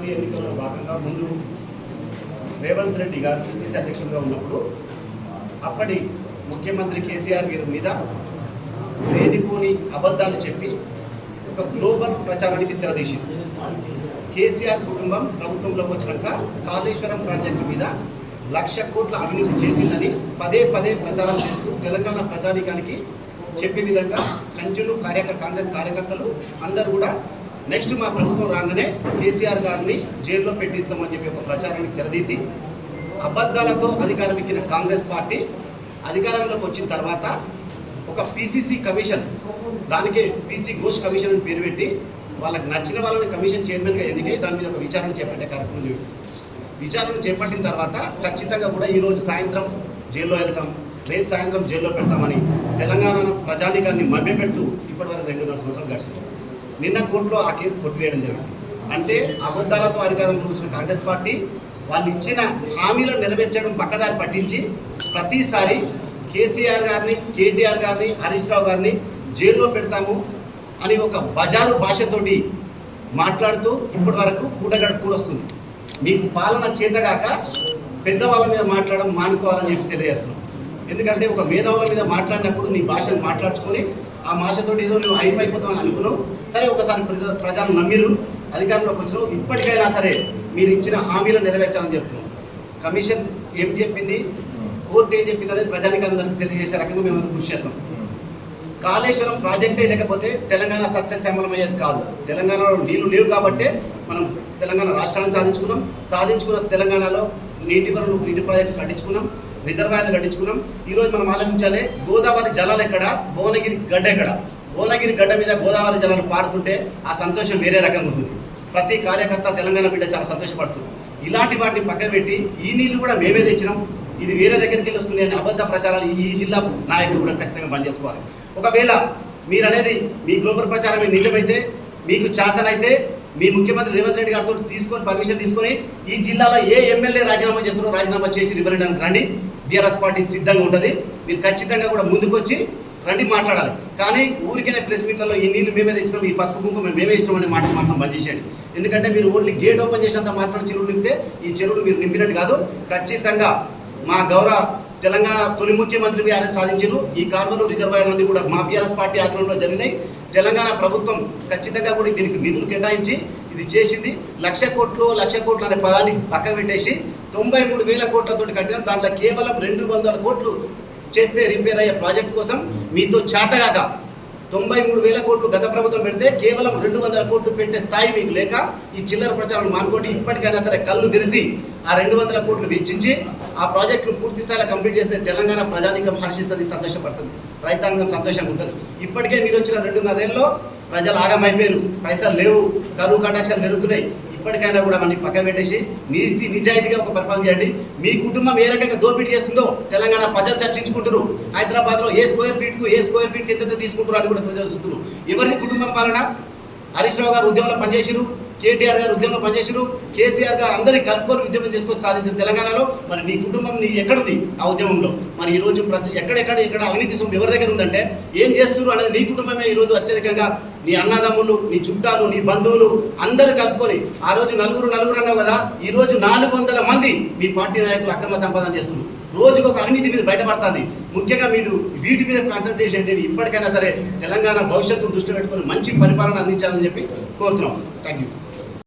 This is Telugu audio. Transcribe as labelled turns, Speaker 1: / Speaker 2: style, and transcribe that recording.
Speaker 1: అసెంబ్లీ ఎన్నికల్లో భాగంగా ముందు రేవంత్ రెడ్డి గారు పిసిసి అధ్యక్షుడిగా ఉన్నప్పుడు అప్పటి ముఖ్యమంత్రి కేసీఆర్ గారి మీద లేనిపోని అబద్ధాలు చెప్పి ఒక గ్లోబల్ ప్రచారానికి తెరదీసింది. కేసీఆర్ కుటుంబం ప్రభుత్వంలోకి వచ్చినాక కాళేశ్వరం ప్రాజెక్టు మీద 1,00,000 కోట్ల అవినీతి చేసిందని పదే పదే ప్రచారం చేస్తూ తెలంగాణ ప్రజానీకానికి చెప్పే విధంగా కాంగ్రెస్ కార్యకర్తలు అందరూ కూడా నెక్స్ట్ మా ప్రభుత్వం రాగానే కేసీఆర్ గారిని జైల్లో పెట్టిస్తామని చెప్పి ఒక ప్రచారానికి తెరదీసి అబద్ధాలతో అధికారం ఎక్కిన కాంగ్రెస్ పార్టీ అధికారంలోకి వచ్చిన తర్వాత ఒక పిసిసి కమిషన్, దానికే పీసీ ఘోష్ కమిషన్ అని పేరు పెట్టి వాళ్ళకి నచ్చిన వాళ్ళని కమిషన్ చైర్మన్గా ఎన్నికై దాని మీద ఒక విచారణ చేపట్టే కార్యక్రమం. విచారణ చేపట్టిన తర్వాత ఖచ్చితంగా కూడా ఈరోజు సాయంత్రం జైల్లో వెళ్తాం, రేపు సాయంత్రం జైల్లో పెడతామని తెలంగాణ ప్రజానీకాన్ని మభ్యపెడుతూ ఇప్పటివరకు 2.5 సంవత్సరాలు గడిచింది. నిన్న కోర్టులో ఆ కేసు కొట్టివేయడం జరిగింది. అంటే అబద్ధాలతో అధికారంలో వచ్చిన కాంగ్రెస్ పార్టీ వాళ్ళు ఇచ్చిన హామీలను నెరవేర్చడం పక్కదారి పట్టించి ప్రతిసారి కేసీఆర్ గారిని, కేటీఆర్ గారిని, హరీష్ రావు గారిని జైల్లో పెడతాము అని ఒక బజారు భాషతోటి మాట్లాడుతూ ఇప్పటి వరకు కూటగడుపు కూడా వస్తుంది. మీకు పాలన చేతగాక పెద్దవాళ్ళ మీద మాట్లాడడం మానుకోవాలని చెప్పి తెలియజేస్తున్నాం. ఎందుకంటే ఒక మేధావుల మీద మాట్లాడినప్పుడు నీ భాషను మాట్లాడుచుకొని ఆ భాషతోటి ఏదో నువ్వు అయిపోతామని అనుకున్నావు. సరే, ఒకసారి ప్రజలు నమ్మిరు, అధికారంలోకి వచ్చినావు. ఇప్పటికైనా సరే మీరు ఇచ్చిన హామీలను నెరవేర్చాలని చెప్తున్నాం. కమిషన్ ఏం చెప్పింది, కోర్టు ఏం చెప్పింది అనేది ప్రజానికి అందరికీ తెలియజేసే రకంగా మేము కృషి చేస్తాం. కాళేశ్వరం ప్రాజెక్టే లేకపోతే తెలంగాణ సస్యశ్యామలమయ్యేది కాదు. తెలంగాణలో నీళ్లు లేవు కాబట్టే మనం తెలంగాణ రాష్ట్రాన్ని సాధించుకున్న తెలంగాణలో నీటి ప్రాజెక్టు కట్టించుకున్నాం, రిజర్వాయర్లు కట్టించుకున్నాం. ఈరోజు మనం ఆలోచించాలి, గోదావరి జలాలు ఎక్కడ, భువనగిరి గడ్డ ఎక్కడ. భువనగిరి గడ్డ మీద గోదావరి జలాలు పారుతుంటే ఆ సంతోషం వేరే రకంగా ఉంటుంది. ప్రతి కార్యకర్త తెలంగాణ బిడ్డ చాలా సంతోషపడుతుంది. ఇలాంటి వాటిని పక్కన పెట్టి ఈ నీళ్లు కూడా మేమే తెచ్చినాం, ఇది వేరే దగ్గరికి వెళ్ళి వస్తున్నాయని అబద్ధ ప్రచారాలు ఈ జిల్లా నాయకులు కూడా ఖచ్చితంగా బంద్ చేసుకోవాలి. ఒకవేళ మీరు అనేది మీ గ్లోబల్ ప్రచారం నిజమైతే, మీకు చేతనైతే మీ ముఖ్యమంత్రి రేవంత్ రెడ్డి గారితో పర్మిషన్ తీసుకొని ఈ జిల్లాలో ఏ ఎమ్మెల్యే రాజీనామా చేస్తున్నారో రాజీనామా చేసి రిఫరెండానికి రండి. బీఆర్ఎస్ పార్టీ సిద్ధంగా ఉంటుంది. మీరు ఖచ్చితంగా కూడా ముందుకొచ్చి రండి, మాట్లాడాలి. కానీ ఊరికనే ప్రెస్ మీట్లలో ఈ నీళ్లు మేమే తెచ్చినాం, ఈ పసుపు కుంకుమ మేమే ఇచ్చినాం అనే మాటలు బంద్ చేసేయండి. ఎందుకంటే మీరు ఓన్లీ గేట్ ఓపెన్ చేసినంత మాత్రం చెరువులు నింపితే ఈ చెరువులు మీరు నింపినట్టు కాదు. ఖచ్చితంగా మా గౌరవ తెలంగాణ తొలి ముఖ్యమంత్రి బీఆర్ఎస్ సాధించారు. ఈ కాల్వలు రిజర్వాయర్లన్నీ కూడా మా బీఆర్ఎస్ పార్టీ ఆధ్వర్యంలో జరిగినాయి. తెలంగాణ ప్రభుత్వం ఖచ్చితంగా కూడా దీనికి నిధులు కేటాయించి ఇది చేసింది. 1,00,000 కోట్లు అనే పదాన్ని పక్కన పెట్టేసి 93,000 కోట్లతో కట్టినాం. దాంట్లో కేవలం 200 కోట్లు చేస్తే రిపేర్ అయ్యే ప్రాజెక్ట్ కోసం మీతో చేతగాక 93,000 కోట్లు గత ప్రభుత్వం పెడితే కేవలం 200 కోట్లు పెట్టే స్థాయి మీకు లేక ఈ చిల్లర ప్రచారం మానుకోండి. ఇప్పటికైనా సరే కళ్ళు తెరిచి ఆ 200 కోట్లు వెచ్చించి ఆ ప్రాజెక్టును పూర్తి స్థాయిలో కంప్లీట్ చేస్తే తెలంగాణ ప్రజానీకం హర్షిస్తుంది, సంతోషపడుతుంది, రైతాంగం సంతోషంగా ఉంటుంది. ఇప్పటికే మీరు వచ్చిన 2.5 ఏళ్ళలో ప్రజలు ఆగమైపోయారు, పైసలు లేవు, కరువు కటాక్షాలు పెరుగుతున్నాయి. ఇప్పటికైనా కూడా మనకి పక్కన పెట్టేసి నిజాయితీగా ఒక పరిపాలన చేయండి. మీ కుటుంబం ఏ రకంగా దోపిడీ చేస్తుందో తెలంగాణ ప్రజలు చర్చించుకుంటారు. హైదరాబాద్లో ఏ స్క్వేర్ ఫీట్ ఎంత తీసుకుంటారు అని కూడా ప్రజలు చూస్తున్నారు. ఎవరిది కుటుంబం పాలన? హరీష్ రావు గారు ఉద్యమంలో పనిచేసారు, కేటీఆర్ గారు ఉద్యమంలో పనిచేసారు, కేసీఆర్ గారు అందరినీ కలుపుకొని ఉద్యమం తీసుకొని సాధించిన తెలంగాణలో మరి నీ కుటుంబం ఎక్కడుంది ఆ ఉద్యమంలో? మరి ఈరోజు ఎక్కడ అవినీతి సొమ్ము ఎవరి దగ్గర ఉందంటే ఏం చేస్తున్నారు అనేది నీ కుటుంబమే ఈరోజు అత్యధికంగా నీ అన్నదమ్ములు, నీ చుట్టాలు, నీ బంధువులు అందరూ కలుపుకొని ఆ రోజు నలుగురు అన్నావు కదా, ఈ రోజు 400 మంది మీ పార్టీ నాయకులు అక్రమ సంపాదన చేస్తున్నారు. రోజుకు ఒక అవినీతి మీద బయటపడుతుంది. ముఖ్యంగా మీరు వీటి మీద కాన్సన్ట్రేషన్ చేయండి. ఇప్పటికైనా సరే తెలంగాణ భవిష్యత్తు దృష్టిలో పెట్టుకొని మంచి పరిపాలన అందించాలని చెప్పి కోరుతున్నాం. Thank you.